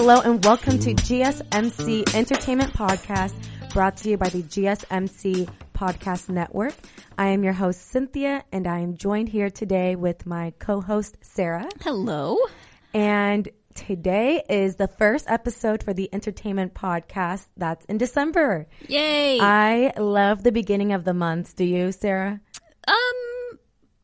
Hello and welcome to GSMC Entertainment Podcast, brought to you by the GSMC Podcast Network. I am your host, Cynthia, and I am joined here today with my co-host, Sarah. Hello. And today is the first episode for the Entertainment Podcast that's in December. Yay. I love the beginning of the months. Do you, Sarah?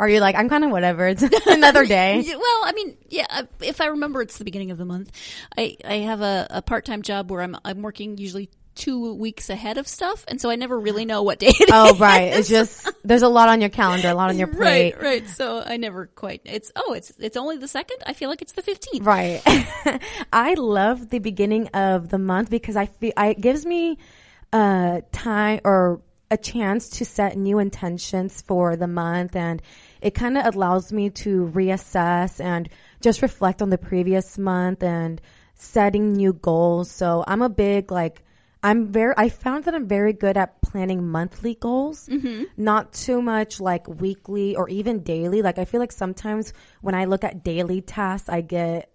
Are you like, I'm kind of whatever. It's another day. Well, I mean, yeah, if I remember, it's the beginning of the month. I have a part-time job where I'm working usually 2 weeks ahead of stuff, and so I never really know what day it is. Oh, right. It's just, there's a lot on your calendar, a lot on your plate. Right. So I never quite, it's only the 2nd. I feel like it's the 15th. Right. I love the beginning of the month because I feel it gives me time or a chance to set new intentions for the month, and it kind of allows me to reassess and just reflect on the previous month and setting new goals. So I'm a big, I found that I'm very good at planning monthly goals, not too much like weekly or even daily. Like I feel like sometimes when I look at daily tasks, I get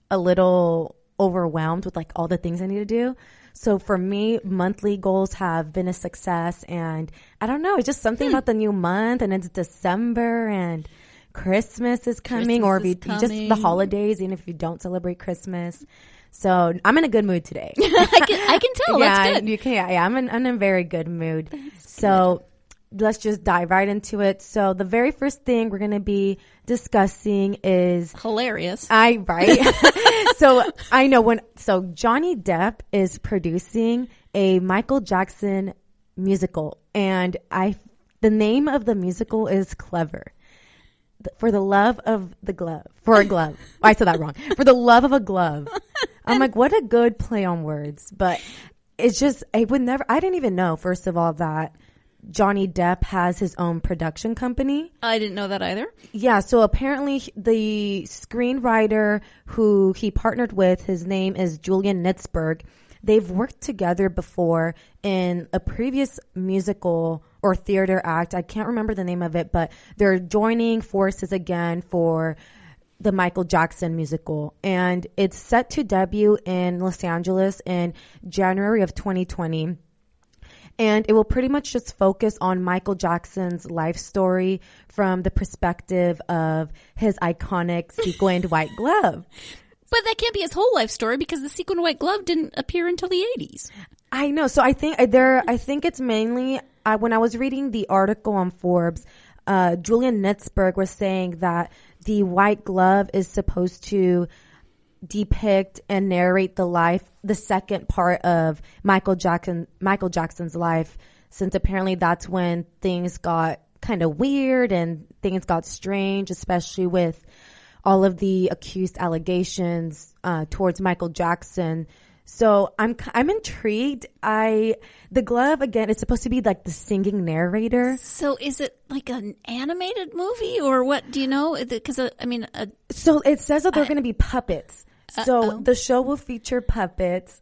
a little overwhelmed with like all the things I need to do. So for me, monthly goals have been a success, and I don't know, it's just something about the new month, and it's December and Christmas is coming, or if you just the holidays, even if you don't celebrate Christmas. So I'm in a good mood today. I can tell. Yeah, That's good. you can. Yeah, I'm in a very good mood. So let's just dive right into it. So the very first thing we're going to be discussing is hilarious. So I know so Johnny Depp is producing a Michael Jackson musical, and the name of the musical is clever. For the love of the glove. For a glove. I said that wrong. For the love of a glove. I'm like, what a good play on words. But it's just, I didn't even know, first of all, that Johnny Depp has his own production company. I didn't know that either. Yeah, so apparently the screenwriter who he partnered with, his name is Julian Nitzberg. They've worked together before in a previous musical or theater act. I can't remember the name of it, but they're joining forces again for the Michael Jackson musical. And it's set to debut in Los Angeles in January of 2020. And it will pretty much just focus on Michael Jackson's life story from the perspective of his iconic sequined white glove. But that can't be his whole life story because the sequin white glove didn't appear until the 80s. I know. So I think it's mainly, when I was reading the article on Forbes, Julian Nitzberg was saying that the white glove is supposed to depict and narrate the second part of Michael Jackson's life, since apparently that's when things got kind of weird and things got strange, especially with all of the accused allegations towards Michael Jackson. So I'm intrigued. The glove again is supposed to be like the singing narrator. So is it like an animated movie or what? Do you know? Because so it says that they're going to be puppets. So the show will feature puppets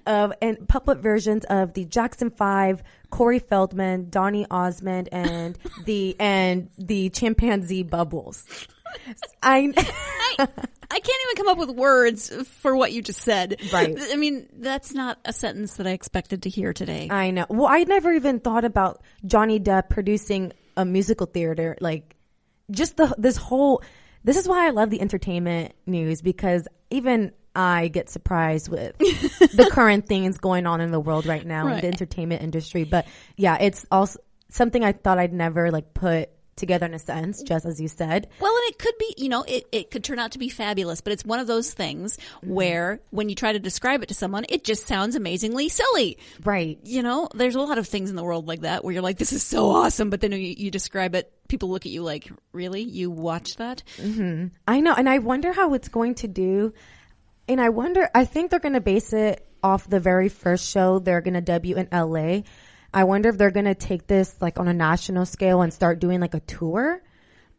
and puppet versions of the Jackson 5, Corey Feldman, Donny Osmond, and the chimpanzee Bubbles. I can't even come up with words for what you just said. Right. I mean, that's not a sentence that I expected to hear today. I know. Well, I never even thought about Johnny Depp producing a musical theater. Like, just this is why I love the entertainment news, because even I get surprised with the current things going on in the world right now in the entertainment industry. But yeah, it's also something I thought I'd never put together in a sense, just as you said. Well, and it could be, it could turn out to be fabulous, but it's one of those things where when you try to describe it to someone, it just sounds amazingly silly. Right. There's a lot of things in the world like that where you're like, this is so awesome, but then you describe it, people look at you like, really? You watched that? Mm-hmm. I know, and I wonder how it's going to do. And I think they're going to base it off the very first show they're going to debut in LA. I wonder if they're going to take this on a national scale and start doing a tour.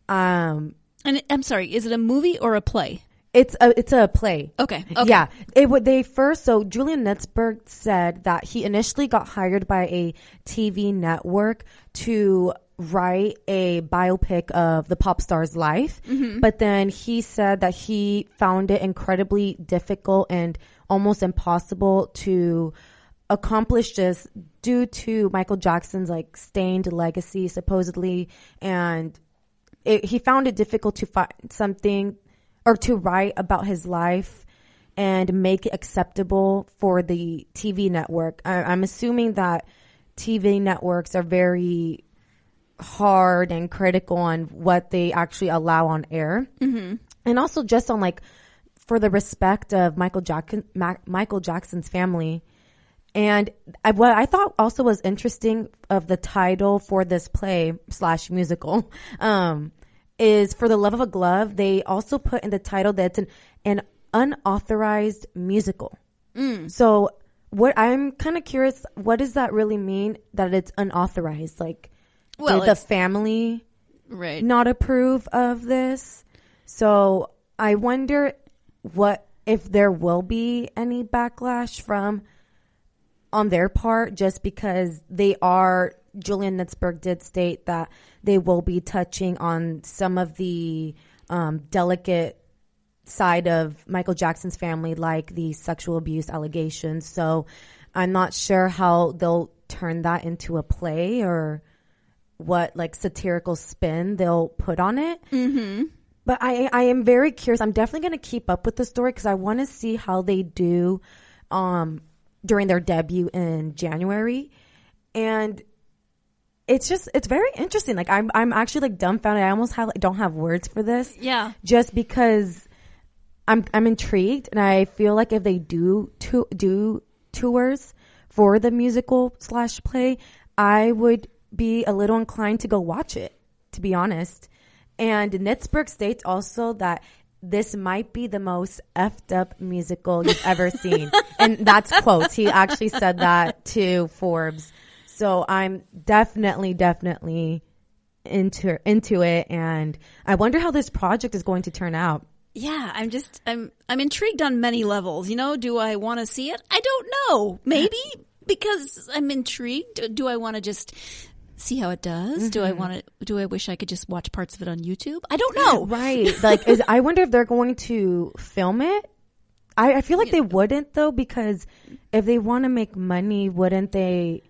And I'm sorry, is it a movie or a play? It's a play. Okay. Yeah. So Julian Nitzberg said that he initially got hired by a TV network to write a biopic of the pop star's life. But then he said that he found it incredibly difficult and almost impossible to accomplish this due to Michael Jackson's like stained legacy supposedly, and he found it difficult to find something or to write about his life and make it acceptable for the TV network. I'm assuming that TV networks are very hard and critical on what they actually allow on air. And also just on like for the respect of Michael Jackson's family. And what I thought also was interesting of the title for this play / musical is For the Love of a Glove. They also put in the title that it's an unauthorized musical. So what I'm kind of curious, what does that really mean that it's unauthorized? Like, well, did the family not approve of this? So I wonder what if there will be any backlash from on their part, just because Julian Nitzberg did state that they will be touching on some of the delicate side of Michael Jackson's family, like the sexual abuse allegations. So I'm not sure how they'll turn that into a play or what like satirical spin they'll put on it. But I am very curious. I'm definitely going to keep up with the story because I want to see how they do during their debut in January. And it's very interesting. Like I'm actually like dumbfounded. I almost don't have words for this. Yeah. Just because I'm intrigued, and I feel like if they do tours for the musical / play, I would be a little inclined to go watch it, to be honest. And Nitzberg states also that this might be the most effed up musical you've ever seen. And that's quotes. He actually said that to Forbes. So I'm definitely into it. And I wonder how this project is going to turn out. Yeah, I'm intrigued on many levels. You know, do I want to see it? I don't know. Maybe because I'm intrigued. Do I want to just see how it does? Do I wish I could just watch parts of it on YouTube? I don't know. Right. Like, I wonder if they're going to film it. I feel like they wouldn't though, because if they want to make money, wouldn't they?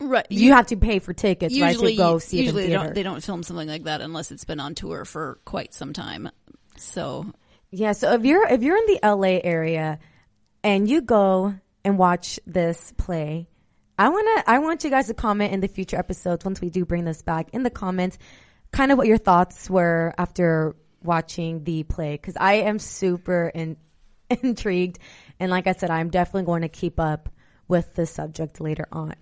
Right. You have to pay for tickets, right, to go see it in theater. Usually they don't film something like that unless it's been on tour for quite some time. So. Yeah. So if you're in the LA area and you go and watch this play, I want you guys to comment in the future episodes once we do bring this back in the comments, kind of what your thoughts were after watching the play, because I am super intrigued, and like I said, I'm definitely going to keep up with the subject later on.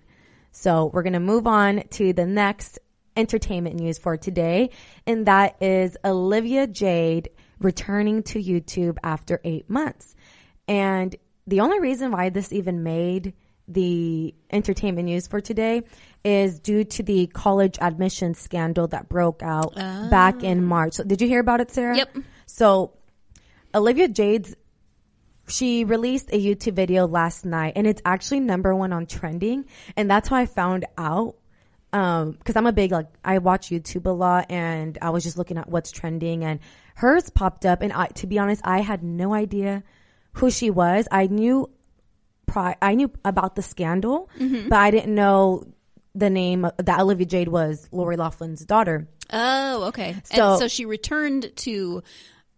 So we're going to move on to the next entertainment news for today, and that is Olivia Jade returning to YouTube after 8 months. And the only reason why this even made the entertainment news for today is due to the college admissions scandal that broke out back in March. So did you hear about it, Sarah? Yep. So Olivia Jade's, she released a YouTube video last night, and it's actually #1 on trending. And that's how I found out. Cause I'm a big, I watch YouTube a lot, and I was just looking at what's trending, and hers popped up. And to be honest, I had no idea who she was. I knew about the scandal, but I didn't know the name that Olivia Jade was Lori Loughlin's daughter. Oh, okay. So she returned to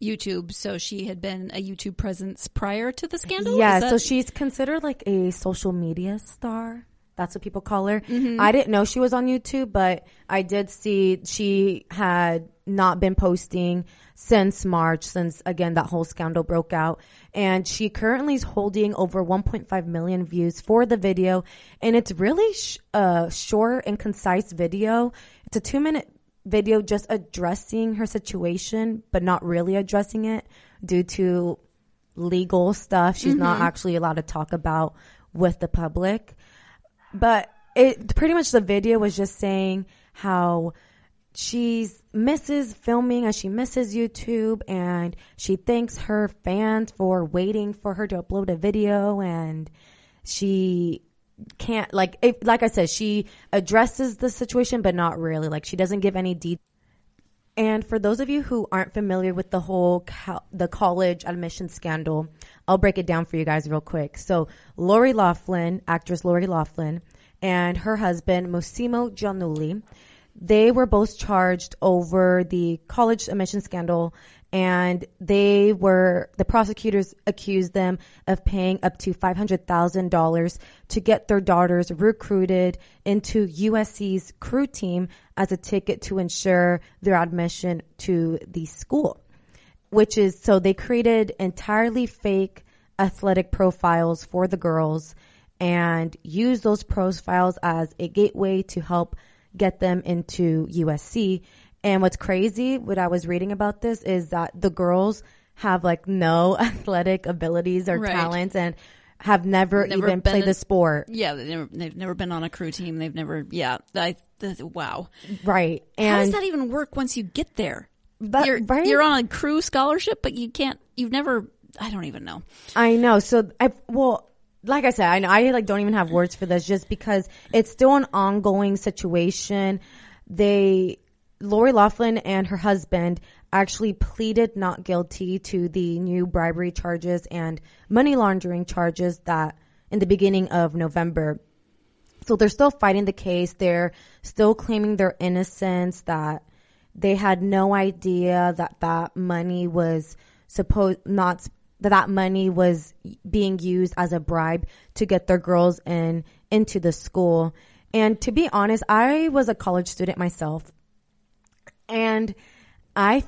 YouTube. So she had been a YouTube presence prior to the scandal? Yeah, so she's considered like a social media star. That's what people call her. I didn't know she was on YouTube, but I did see she had not been posting since March, since, again, that whole scandal broke out. And she currently is holding over 1.5 million views for the video. And it's really short and concise video. It's a 2-minute video just addressing her situation, but not really addressing it due to legal stuff she's not actually allowed to talk about with the public. But it pretty much, the video was just saying how she misses filming and she misses YouTube, and she thanks her fans for waiting for her to upload a video, and she can't, like, like I said, she addresses the situation, but not really. Like, she doesn't give any details. And for those of you who aren't familiar with the whole the college admission scandal, I'll break it down for you guys real quick. So Lori Loughlin, actress Lori Loughlin, and her husband, Massimo Giannulli, they were both charged over the college admission scandal, and the prosecutors accused them of paying up to $500,000 to get their daughters recruited into USC's crew team as a ticket to ensure their admission to the school, so they created entirely fake athletic profiles for the girls and used those profiles as a gateway to help get them into USC. And what's crazy, what I was reading about this, is that the girls have like no athletic abilities or talents and have never even played the sport. Yeah, they've never been on a crew team. They've never, wow. Right. And how does that even work once you get there? Right? You're on a crew scholarship, but you've never, I don't even know. I know. So, like I said, I like don't even have words for this just because it's still an ongoing situation. Lori Loughlin and her husband actually pleaded not guilty to the new bribery charges and money laundering charges that in the beginning of November. So they're still fighting the case. They're still claiming their innocence, that they had no idea that money was that money was being used as a bribe to get their girls into the school. And to be honest, I was a college student myself. And I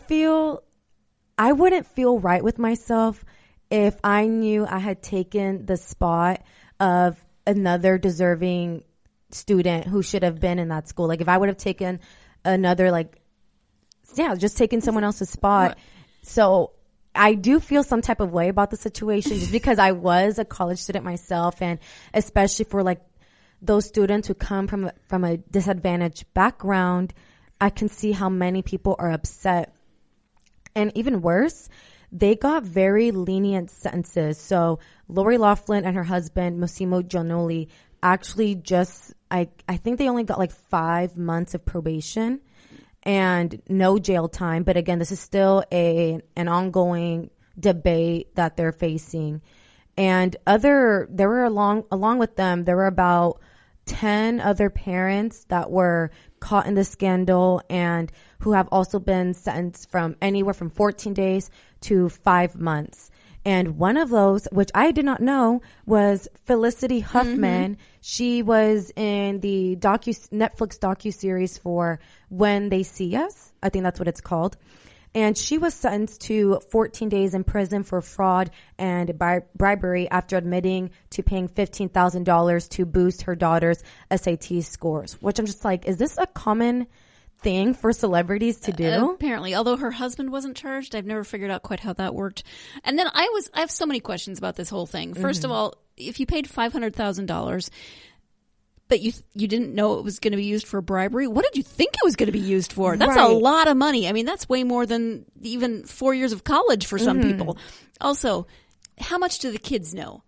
wouldn't feel right with myself if I knew I had taken the spot of another deserving student who should have been in that school. Like if I would have taken just taken someone else's spot. Right. So I do feel some type of way about the situation just because I was a college student myself, and especially for like those students who come from a disadvantaged background, I can see how many people are upset. And even worse, they got very lenient sentences. So Lori Loughlin and her husband, Massimo Giannulli, actually I think they only got like 5 months of probation and no jail time. But again, this is still an ongoing debate that they're facing. And along with them, there were about 10 other parents that were caught in the scandal and who have also been sentenced from anywhere from 14 days to 5 months. And one of those, which I did not know, was Felicity Huffman. Mm-hmm. She was in the Netflix docuseries for When They See Us. I think that's what it's called. And she was sentenced to 14 days in prison for fraud and bribery after admitting to paying $15,000 to boost her daughter's SAT scores, which I'm just like, is this a common thing for celebrities to do? Apparently, although her husband wasn't charged, I've never figured out quite how that worked. And then I have so many questions about this whole thing. First of all, if you paid $500,000, but you didn't know it was going to be used for bribery, what did you think it was going to be used for? That's a lot of money. I mean, that's way more than even 4 years of college for some people. Also, how much do the kids know?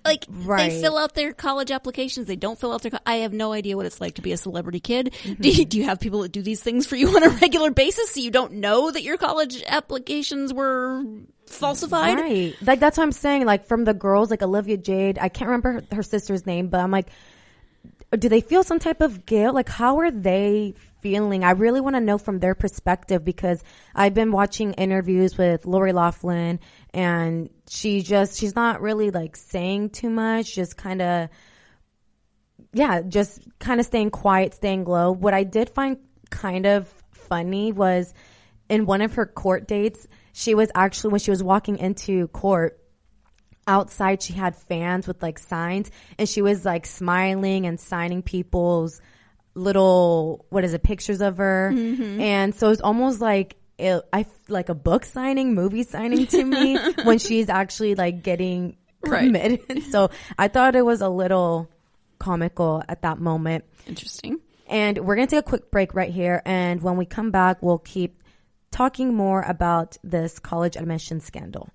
Like, they fill out their college applications. They don't fill out I have no idea what it's like to be a celebrity kid. Mm-hmm. Do you have people that do these things for you on a regular basis so you don't know that your college applications were falsified? Right. Like, that's what I'm saying. Like, from the girls, like Olivia Jade, I can't remember her sister's name, but I'm like, do they feel some type of guilt? Like, how are they feeling? I really want to know from their perspective, because I've been watching interviews with Lori Loughlin, and she's not really like saying too much, just kind of staying quiet, staying low. What I did find kind of funny was in one of her court dates, she was actually, when she was walking into court, outside she had fans with like signs, and she was like smiling and signing people's little pictures of her. Mm-hmm. And so it's almost like like a book signing, movie signing to me when she's actually like getting committed. Right. So I thought it was a little comical at that moment. Interesting. And we're gonna take a quick break right here, and when we come back, we'll keep talking more about this college admission scandal.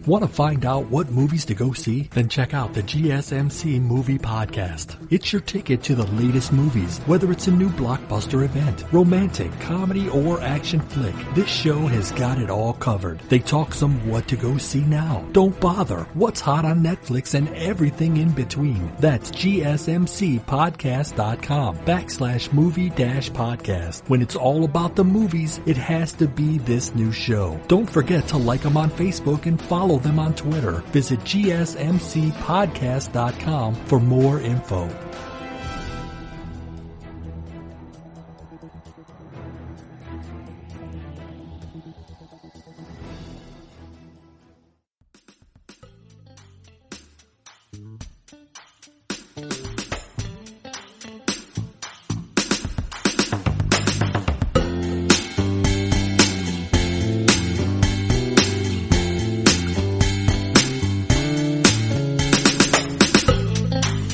Want to find out what movies to go see? Then check out the GSMC Movie Podcast. It's your ticket to the latest movies, whether it's a new blockbuster event, romantic, comedy, or action flick. This show has got it all covered. They talk some what to go see now, don't bother, what's hot on Netflix, and everything in between. That's gsmcpodcast.com/movie-podcast. When it's all about the movies, it has to be this new show. Don't forget to like them on Facebook and follow them on Twitter. Visit gsmcpodcast.com for more info.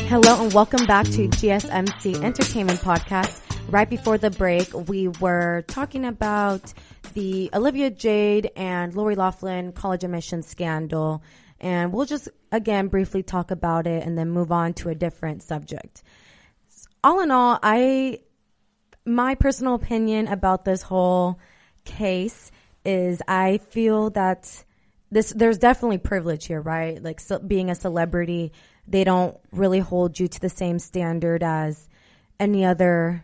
Hello and welcome back to GSMC Entertainment Podcast. Right before the break, we were talking about the Olivia Jade and Lori Loughlin college admission scandal. And we'll just, again, briefly talk about it and then move on to a different subject. All in all, my personal opinion about this whole case is I feel that there's definitely privilege here, right? Like being a celebrity, they don't really hold you to the same standard as any other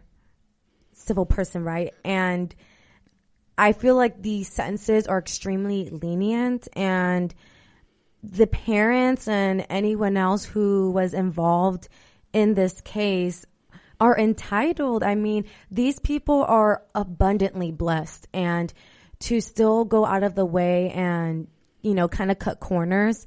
civil person, right? And I feel like the sentences are extremely lenient, and the parents and anyone else who was involved in this case are entitled. I mean, these people are abundantly blessed, and to still go out of the way and, kind of cut corners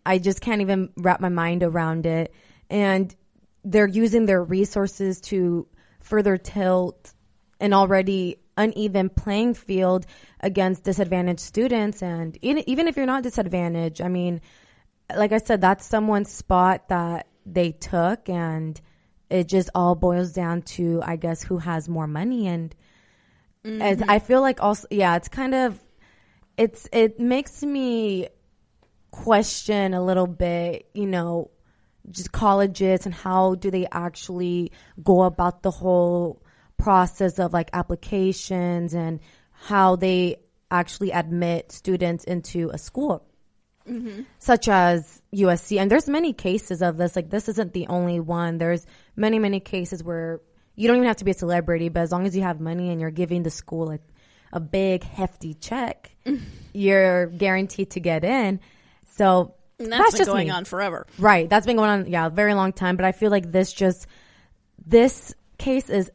I just can't even wrap my mind around it. And they're using their resources to further tilt an already uneven playing field against disadvantaged students. And even if you're not disadvantaged, I mean, like I said, that's someone's spot that they took, and it just all boils down to, I guess, who has more money. And I feel like also, it's kind of, it makes me question a little bit, just colleges and how do they actually go about the whole process of like applications and how they actually admit students into a school, such as USC. And there's many cases of this. Like, this isn't the only one. There's many, many cases where you don't even have to be a celebrity, but as long as you have money and you're giving the school like a big hefty check, you're guaranteed to get in. So that's been just going on forever. Right. That's been going on, a very long time. But I feel like this case is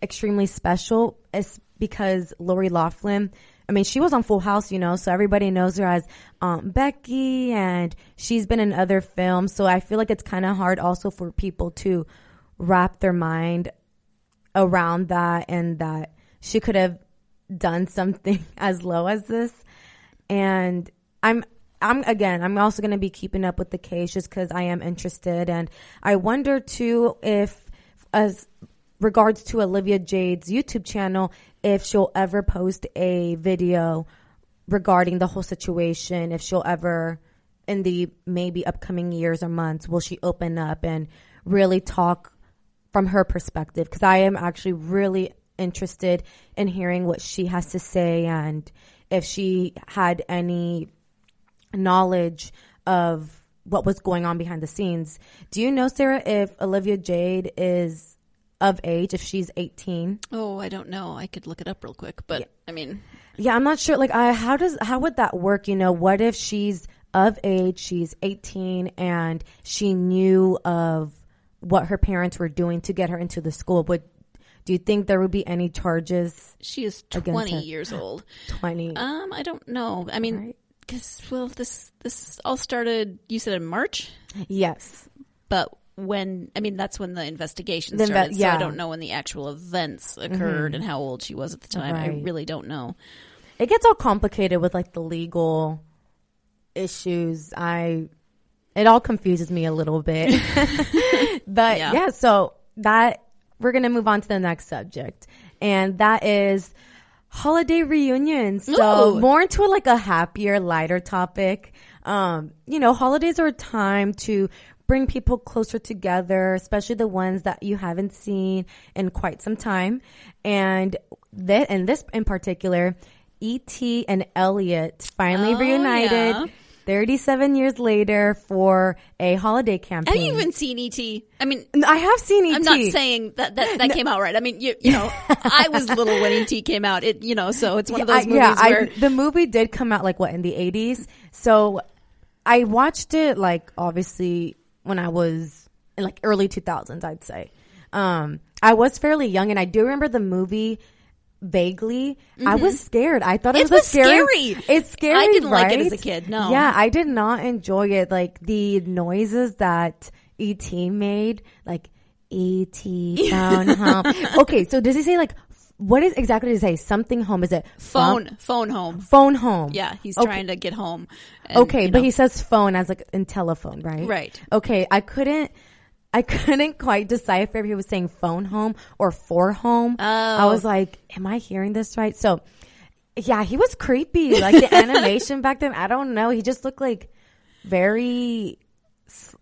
extremely special. It's because Lori Loughlin, I mean, she was on Full House, so everybody knows her as Aunt Becky, and she's been in other films. So I feel like it's kind of hard also for people to wrap their mind around that, and that she could have done something as low as this. And I'm also going to be keeping up with the case just because I am interested. And I wonder, too, if, as regards to Olivia Jade's YouTube channel, if she'll ever post a video regarding the whole situation, if she'll ever, in the maybe upcoming years or months, will she open up and really talk from her perspective? Because I am actually really interested in hearing what she has to say, and if she had any knowledge of what was going on behind the scenes. Do you know, Sarah, if Olivia Jade is of age, if she's 18? Oh, I don't know. I could look it up real quick, but I mean, I'm not sure. Like, how would that work? What if she's of age, she's 18, and she knew of what her parents were doing to get her into the school? Do you think there would be any charges? She is 20 years old. 20. I don't know. I mean, right. Because, this all started, you said in March? Yes. But that's when the investigation started. So I don't know when the actual events occurred and how old she was at the time. Right. I really don't know. It gets all complicated with like the legal issues. It all confuses me a little bit. But so that we're going to move on to the next subject. And that is holiday reunions. So Ooh. more into like a happier, lighter topic. Holidays are a time to bring people closer together, especially the ones that you haven't seen in quite some time. And this in particular, E.T. and Elliot finally reunited. Yeah. 37 years later for a holiday campaign. Have you even seen E.T.? I mean, I have seen E.T. I'm not saying that came out right. I mean, you know, I was little when E.T. came out. So it's one of those movies where the movie did come out in the 80s. So I watched it obviously when I was in early 2000s, I'd say. I was fairly young, and I do remember the movie vaguely. I was scared. I thought it was scary. It's scary. I didn't right? like it as a kid. No. Yeah, I did not enjoy it. The noises that E.T. made, E.T. found home. Okay, so does he say what is exactly does he say? Something home? Is it phone home? Phone home. Yeah, he's okay. trying to get home. And, okay, but he says phone as in telephone, right? Right. Okay, I couldn't quite decipher if he was saying phone home or for home. Oh. I was like, am I hearing this right? So, yeah, he was creepy. The animation back then, I don't know. He just looked very,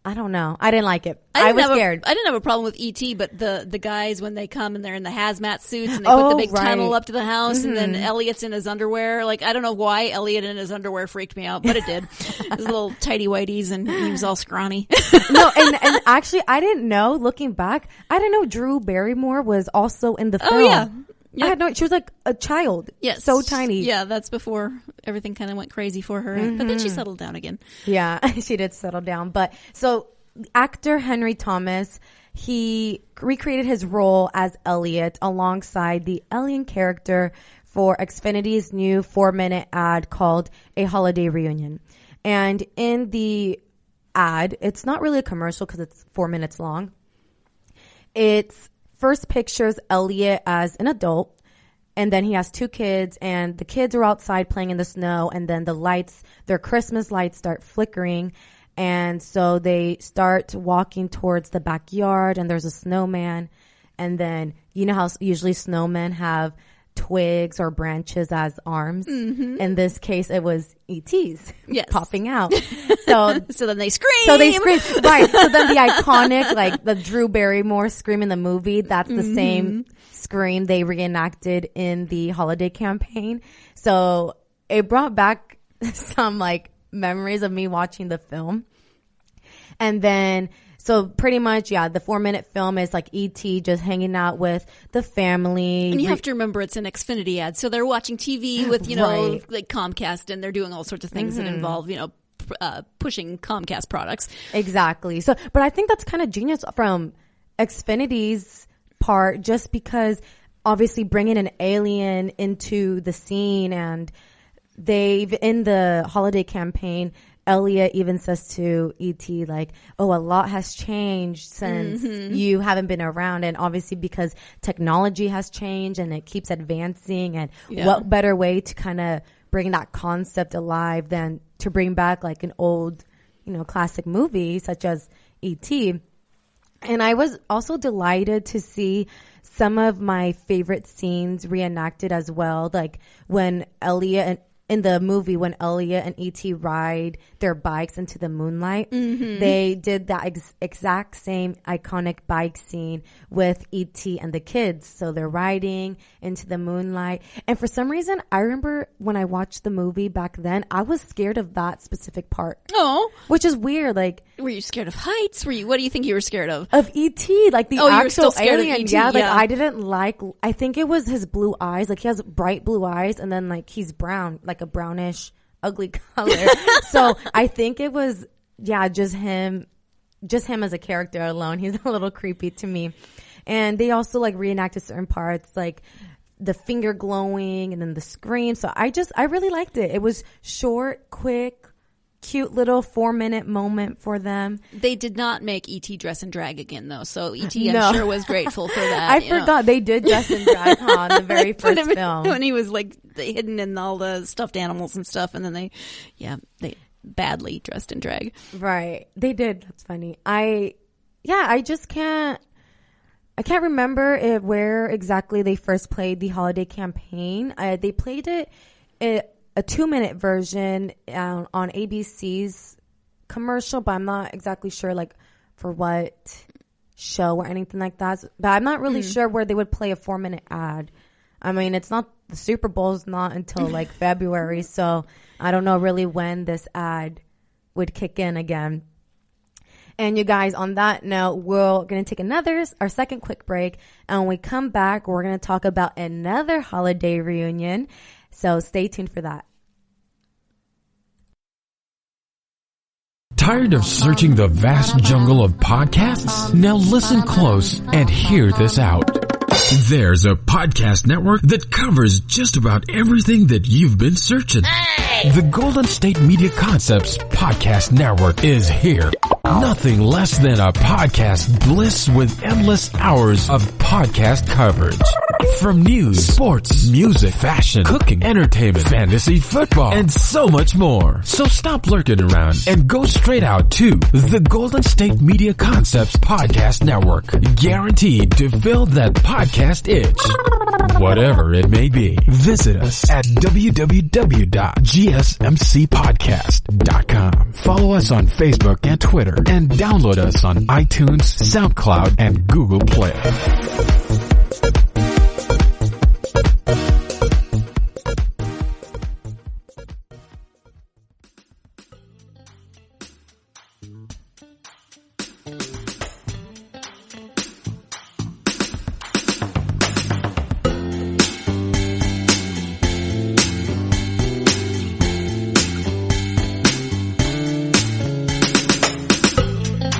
I don't know. I didn't like it. I was scared. I didn't have a problem with E.T., but the guys, when they come and they're in the hazmat suits and they put the big tunnel up to the house and then Elliot's in his underwear. I don't know why Elliot in his underwear freaked me out, but it did. His little tighty whities and he was all scrawny. No, and actually I didn't know, looking back, I didn't know Drew Barrymore was also in the film. Oh, yeah. Yep. I had no, she was a child. Yes. So tiny. Yeah, that's before everything kind of went crazy for her. But then she settled down again. Yeah, she did settle down. But so actor Henry Thomas, he recreated his role as Elliot alongside the alien character for Xfinity's new 4-minute ad called A Holiday Reunion. And in the ad, it's not really a commercial because it's 4 minutes long. It's first pictures Elliot as an adult, and then he has 2 kids, and the kids are outside playing in the snow, and then their Christmas lights start flickering, and so they start walking towards the backyard, and there's a snowman, and then you know how usually snowmen have twigs or branches as arms. In this case, it was E.T.'s popping out. So then they scream. Right. So then the iconic, the Drew Barrymore scream in the movie, that's the same scream they reenacted in the holiday campaign. So it brought back some memories of me watching the film. And then, so pretty much, the 4-minute film is E.T. just hanging out with the family. And you have to remember it's an Xfinity ad. So they're watching TV with, Comcast, and they're doing all sorts of things that involve, pushing Comcast products. Exactly. So, but I think that's kind of genius from Xfinity's part, just because obviously bringing an alien into the scene, and they've, in the holiday campaign, Elliot even says to E.T. a lot has changed since you haven't been around. And obviously because technology has changed and it keeps advancing, and what better way to kind of bring that concept alive than to bring back an old, classic movie such as E.T. And I was also delighted to see some of my favorite scenes reenacted as well. When in the movie, when Elliot and E.T. ride their bikes into the moonlight, they did that exact same iconic bike scene with E.T. and the kids. So they're riding into the moonlight. And for some reason, I remember when I watched the movie back then, I was scared of that specific part. Oh. Which is weird. Were you scared of heights? What do you think you were scared of? Of E.T., the actual alien. Of E.T., yeah, I didn't I think it was his blue eyes. He has bright blue eyes, and then he's brown, a brownish, ugly color. So I think it was, just him as a character alone. He's a little creepy to me. And they also reenacted certain parts, the finger glowing and then the scream. So I really liked it. It was short, quick, cute little 4-minute moment for them. They did not make E.T. dress and drag again, though. So E.T. I'm sure was grateful for that. I forgot they did dress and drag in the very first film. When he was hidden in all the stuffed animals and stuff, and then they badly dressed in drag. Right. They did. That's funny. I just can't I can't remember where exactly they first played the holiday campaign. They played it a 2-minute version on ABC's commercial, but I'm not exactly sure like for what show or anything like that. But I'm not really sure where they would play a 4-minute ad. I mean, it's not the Super Bowl's not until like February, so I don't know really when this ad would kick in again. And you guys, on that note, we're going to take our second quick break. And when we come back, we're going to talk about another holiday reunion. So stay tuned for that. Tired of searching the vast jungle of podcasts? Now listen close and hear this out. There's a podcast network that covers just about everything that you've been searching. Hey! The Golden State Media Concepts Podcast Network is here. Nothing less than a podcast bliss with endless hours of podcast coverage. From news, sports, music, fashion, cooking, entertainment, fantasy, football, and so much more. So stop lurking around and go straight out to the Golden State Media Concepts Podcast Network. Guaranteed to fill that podcast itch. Whatever it may be. Visit us at www.gsmcpodcast.com. Follow us on Facebook and Twitter and download us on iTunes, SoundCloud, and Google Play.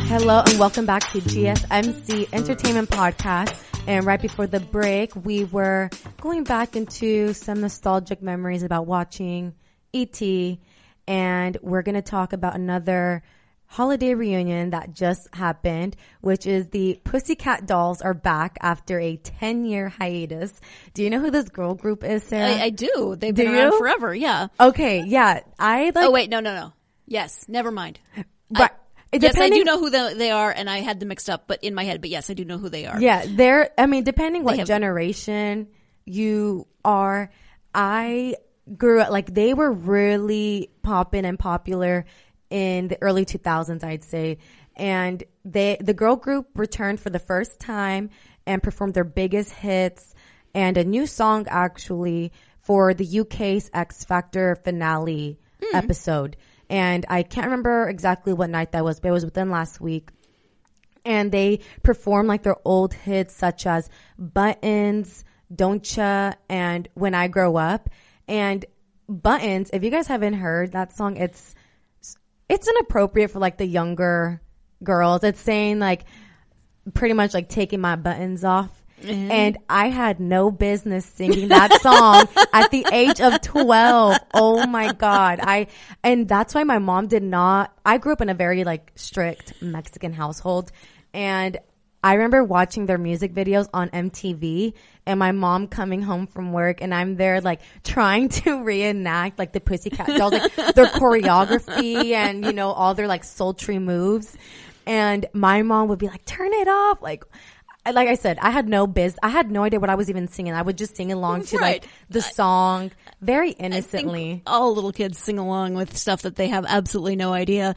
Hello and welcome back to GSMC Entertainment Podcast. And right before the break, we were going back into some nostalgic memories about watching E.T. And we're going to talk about another holiday reunion that just happened, which is the Pussycat Dolls are back after a 10-year hiatus. Do you know who this girl group is, Sarah? I do. They've been around forever, yeah. Okay, yeah. Oh, wait, no. Yes, never mind. But yes, I do know who they are, and I had them mixed up, but in my head. But yes, I do know who they are. Yeah, depending what generation you are, I grew up, like, they were really poppin' and popular in the early 2000s, I'd say. And the girl group returned for the first time and performed their biggest hits and a new song, actually, for the UK's X Factor finale episode. And I can't remember exactly what night that was, but it was within last week. And they performed like their old hits such as Buttons, Don't Cha, and When I Grow Up. And Buttons, if you guys haven't heard that song, it's inappropriate for like the younger girls. It's saying like pretty much like taking my buttons off. Mm-hmm. And I had no business singing that song at the age of 12. Oh my God. And that's why my mom I grew up in a very like strict Mexican household. And I remember watching their music videos on MTV and my mom coming home from work and I'm there like trying to reenact like the Pussycat Dolls, like their choreography and, you know, all their like sultry moves. And my mom would be like, turn it off. Like I said, I had no idea what I was even singing. I would just sing along to like the song very innocently. I think all little kids sing along with stuff that they have absolutely no idea.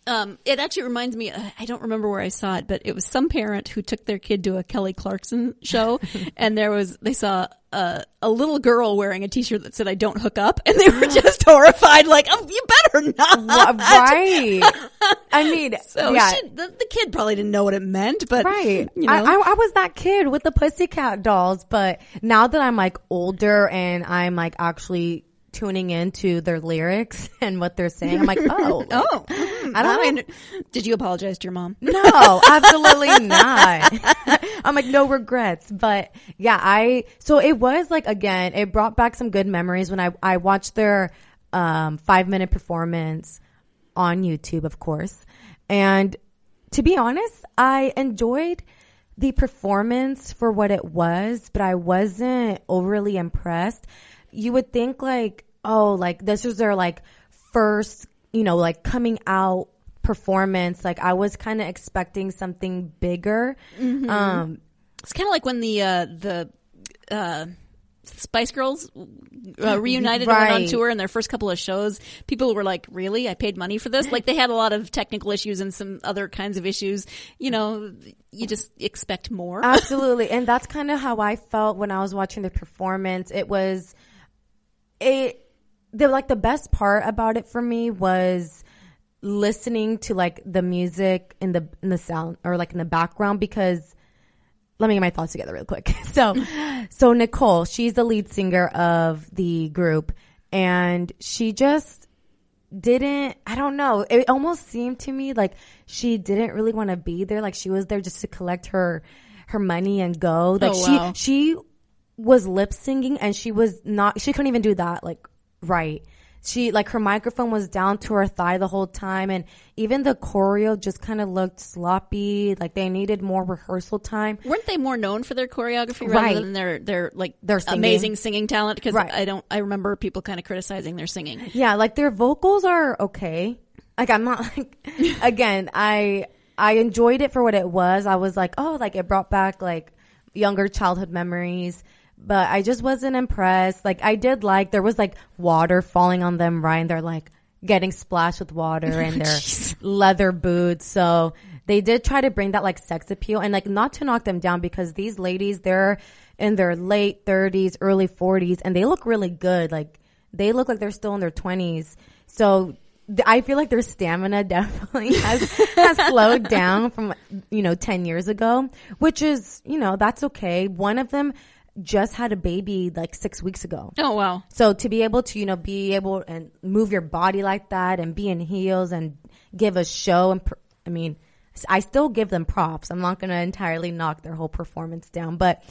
It actually reminds me, I don't remember where I saw it, but it was some parent who took their kid to a Kelly Clarkson show and they saw a little girl wearing a t-shirt that said, I don't hook up. And they were just horrified, like, oh, you better not. Right. I mean, so yeah. The kid probably didn't know what it meant, but. Right. You know. I was that kid with the Pussycat Dolls, but now that I'm like older and I'm like actually tuning into their lyrics and what they're saying, I'm like, oh. I don't know. Did you apologize to your mom? No, absolutely not. I'm like, no regrets. But yeah, so it was like, again, it brought back some good memories when I watched their 5-minute performance on YouTube, of course. And to be honest, I enjoyed the performance for what it was, but I wasn't overly impressed. You would think like, oh, like this was their like first, you know, like coming out performance. Like I was kind of expecting something bigger. Mm-hmm. It's kind of like when the Spice Girls reunited and went on tour, and their first couple of shows, people were like, really? I paid money for this? Like, they had a lot of technical issues and some other kinds of issues. You know, you just expect more. Absolutely. And that's kind of how I felt when I was watching the performance. The best part about it for me was listening to like the music in the sound, or like in the background, because let me get my thoughts together real quick. So Nicole, she's the lead singer of the group, and she just didn't, I don't know, it almost seemed to me like she didn't really want to be there. Like, she was there just to collect her money and go. Like, she was lip singing, and she couldn't even do that like right. She, like, her microphone was down to her thigh the whole time, and even the choreo just kind of looked sloppy. Like, they needed more rehearsal time. Weren't they more known for their choreography rather than their amazing singing talent? Because I remember people kind of criticizing their singing. Yeah, like, their vocals are okay. Like, I'm not like, again, I enjoyed it for what it was. I was like, oh, like, it brought back like younger childhood memories. But I just wasn't impressed. Like, I did like, there was like water falling on them, right? And they're like getting splashed with water in their leather boots. So they did try to bring that like sex appeal, and like not to knock them down, because these ladies, they're in their late 30s, early 40s, and they look really good. Like, they look like they're still in their 20s. So I feel like their stamina definitely has slowed down from, 10 years ago, which is, that's okay. One of them just had a baby like 6 weeks ago. Oh, wow. So to be able to, be able and move your body like that and be in heels and give a show, and I still give them props. I'm not going to entirely knock their whole performance down, but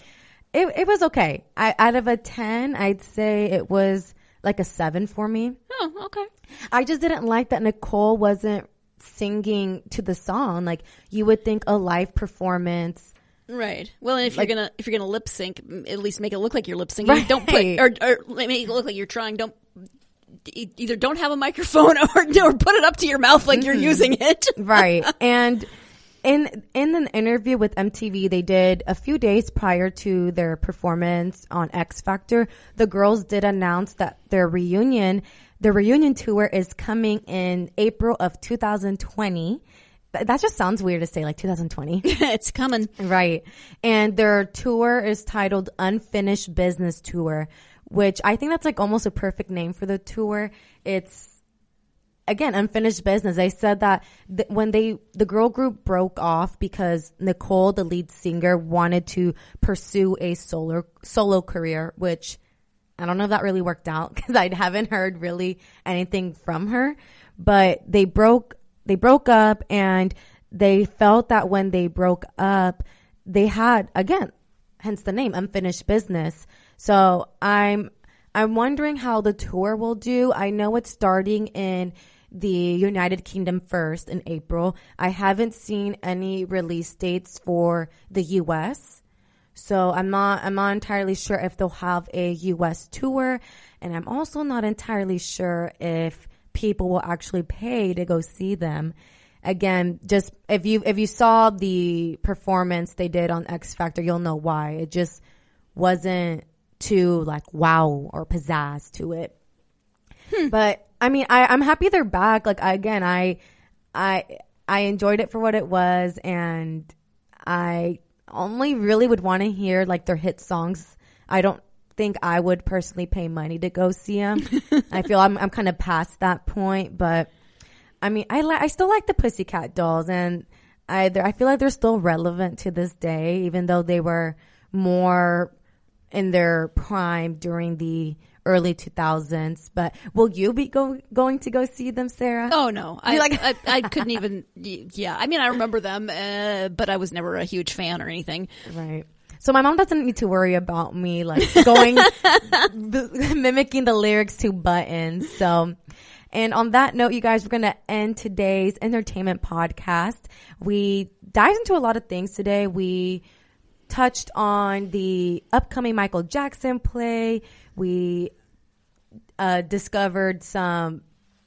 it was okay. Out of a 10, I'd say it was like a 7 for me. Oh, okay. I just didn't like that Nicole wasn't singing to the song. Like, you would think a live performance. Right. Well, and if you're gonna lip sync, at least make it look like you're lip syncing. Right. Don't put or make it look like you're trying. Don't have a microphone or put it up to your mouth like you're using it. Right. And in an interview with MTV, they did a few days prior to their performance on X Factor, the girls did announce that their reunion tour is coming in April of 2020. That just sounds weird to say, like 2020. It's coming. Right. And their tour is titled Unfinished Business Tour, which I think that's like almost a perfect name for the tour. It's, again, unfinished business. They said that when the girl group broke off because Nicole, the lead singer, wanted to pursue a solo career, which I don't know if that really worked out, because I haven't heard really anything from her. But they broke up, and they felt that when they broke up, they had, again, hence the name, unfinished business. So I'm wondering how the tour will do. I know it's starting in the United Kingdom first in April. I haven't seen any release dates for the US. So I'm not entirely sure if they'll have a US tour, and I'm also not entirely sure if people will actually pay to go see them. Again, just if you saw the performance they did on X Factor, you'll know why. It just wasn't too like wow or pizzazz to it. But I'm happy they're back. Like, I enjoyed it for what it was, and I only really would want to hear like their hit songs. I don't think I would personally pay money to go see them. I feel I'm kind of past that point, but I still like the Pussycat Dolls, and I feel like they're still relevant to this day, even though they were more in their prime during the early 2000s. But will you be going to go see them, Sarah? Oh no, I couldn't even. Yeah, I remember them, but I was never a huge fan or anything. Right. So my mom doesn't need to worry about me like going mimicking the lyrics to Buttons. So, and on that note, you guys, we're going to end today's entertainment podcast. We dived into a lot of things today. We touched on the upcoming Michael Jackson play. We discovered some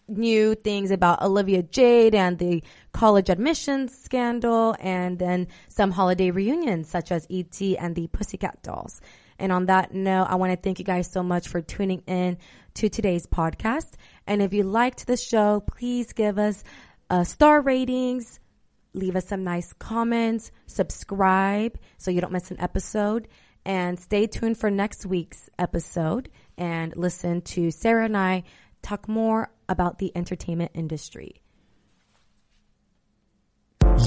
new things about Olivia Jade and the college admissions scandal, and then some holiday reunions such as E.T. and the Pussycat Dolls. And on that note, I want to thank you guys so much for tuning in to today's podcast. And if you liked the show, please give us star ratings, leave us some nice comments, subscribe so you don't miss an episode, and stay tuned for next week's episode and listen to Sarah and I talk more about the entertainment industry.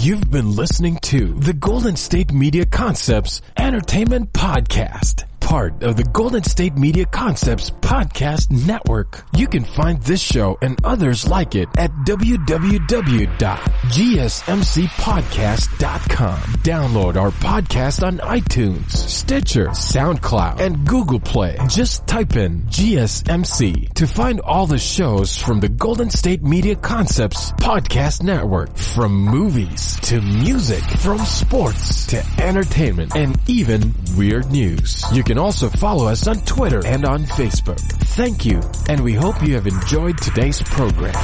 You've been listening to the Golden State Media Concepts Entertainment Podcast, part of the Golden State Media Concepts Podcast Network. You can find this show and others like it at www.gsmcpodcast.com. Download our podcast on iTunes, Stitcher, SoundCloud, and Google Play. Just type in GSMC to find all the shows from the Golden State Media Concepts Podcast Network, from movies to music, from sports to entertainment, and even weird news. You can also follow us on Twitter and on Facebook. Thank you, and we hope you have enjoyed today's program.